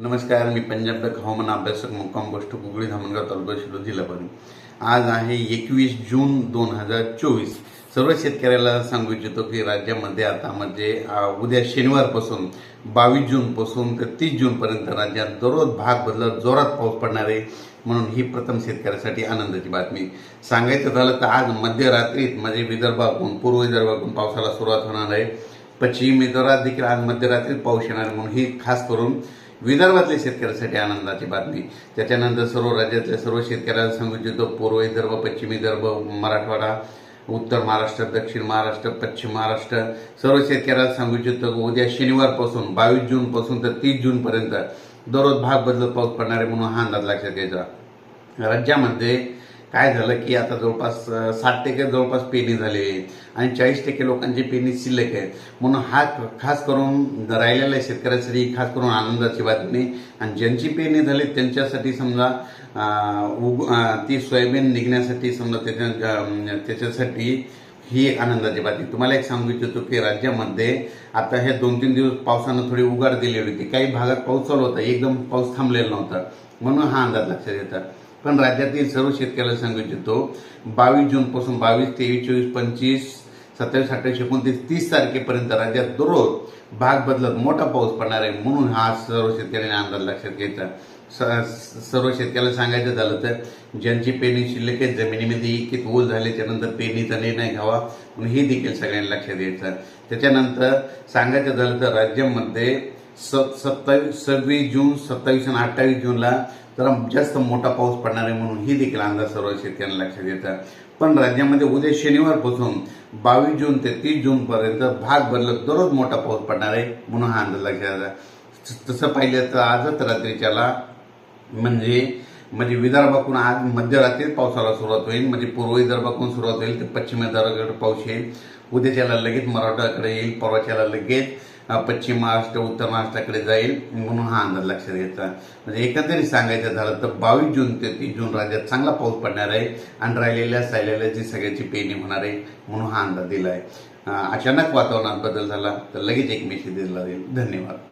नमस्कार, मी पंजाब तक हवामान अभ्यासक मुक्काम गोष्ट कुगळी धामणगाव तालुका शिरूर जिल्हा परभणी. आज आहे 21 जून 2024. सर्व शेतकऱ्याला सांगू इच्छितो की राज्यामध्ये आता म्हणजे उद्या शनिवारपासून 22 जूनपासून ते 30 जूनपर्यंत राज्यात दररोज भाग बदलत जोरात पाऊस पडणार आहे. म्हणून ही प्रथम शेतकऱ्यासाठी आनंदाची बातमी. सांगायचं झालं तर आज मध्यरात्रीत म्हणजे विदर्भातून पूर्व विदर्भातून पावसाला सुरुवात होणार आहे. पश्चिम विदर्भात देखील आज मध्यरात्रीत पाऊस येणार आहे. म्हणून ही खास करून विदर्भातल्या शेतकऱ्यांसाठी आनंदाची बातमी. त्याच्यानंतर सर्व राज्यातल्या सर्व शेतकऱ्यांना सांगू इच्छितो, पूर्व विदर्भ, पश्चिम विदर्भ, मराठवाडा, उत्तर महाराष्ट्र, दक्षिण महाराष्ट्र, पश्चिम महाराष्ट्र सर्व शेतकऱ्यांना सांगू इच्छितो उद्या शनिवारपासून 22 जूनपासून तर 30 जूनपर्यंत दररोज भाग बदलत पाऊस पडणार आहे. म्हणून हा अंदाज लक्षात घ्यायचा. राज्यामध्ये काय झालं की आता जवळपास 60% जवळपास पेरणी झाली आहे आणि 40% लोकांची पेरणी शिल्लक आहे. म्हणून हा खास करून राहिलेल्या शेतकऱ्यांसाठी खास करून आनंदाची बातमी. आणि ज्यांची पेरणी झाली त्यांच्यासाठी समजा ती सोयाबीन निघण्यासाठी समजा त्याच्यासाठी ही एक आनंदाची बातमी. तुम्हाला एक सांगू इच्छितो की राज्यामध्ये आता हे 2-3 दिवस पावसानं थोडी उघाड दिली होती. काही भागात पाऊस चालू होता, एकदम पाऊस थांबलेला नव्हता. म्हणून हा अंदाज लक्षात येतात. पण राज्यातील सर्व शेतकऱ्याला सांगू इच्छितो 22 जूनपासून 22, 23, 24, 25, 27, 28, 29, 30 तारखेपर्यंत राज्यात दररोज भाग बदलत मोठा पाऊस पडणार आहे. म्हणून हा सर्व शेतकऱ्यांनी अंदाज लक्षात घ्यायचा. सर्व शेतकऱ्याला सांगायचं झालं तर ज्यांची पेरणी शिल्लक आहे, जमिनीमध्ये इतके ओल झाले, त्यानंतर पेरणीचा निर्णय घ्यावा म्हणून हे देखील सगळ्यांनी लक्षात घ्यायचं. त्याच्यानंतर सांगायचं झालं तर राज्यामध्ये 26 जून, 27 आणि 28 जूनला जरा जास्त मोठा पाऊस पडणार आहे. म्हणून ही देखील अंदाज सर्व शेतकऱ्यांना लक्षात येतात. पण राज्यामध्ये उद्या शनिवारपासून 22 जून ते 30 जूनपर्यंत भाग बदलत दररोज मोठा पाऊस पडणार आहे. म्हणून हा अंदाज लक्षात येतात. तसं पाहिलं तर आजच रात्रीच्याला म्हणजे विदर्भाकडून आज मध्यरात्रीत पावसाला सुरुवात होईल. म्हणजे पूर्व विदर्भाकडून सुरुवात होईल, तर पश्चिम विदर्भाकडे पाऊस येईल. उद्याच्याला लगेच मराठवाड्याकडे येईल, परवाच्याला लगेच पश्चिम महाराष्ट्र, उत्तर महाराष्ट्राकडे जाईल. म्हणून हा अंदाज लक्षात घ्यायचा. म्हणजे एकंदरीत सांगायचं झालं तर 22 जून ते 30 जून राज्यात चांगला पाऊस पडणार आहे आणि राहिलेल्या जी सगळ्याची पेरणी होणार आहे. म्हणून हा अंदाज दिला आहे. अचानक वातावरणात बदल झाला तर लगेच एक मेसेज दिला जाईल. धन्यवाद.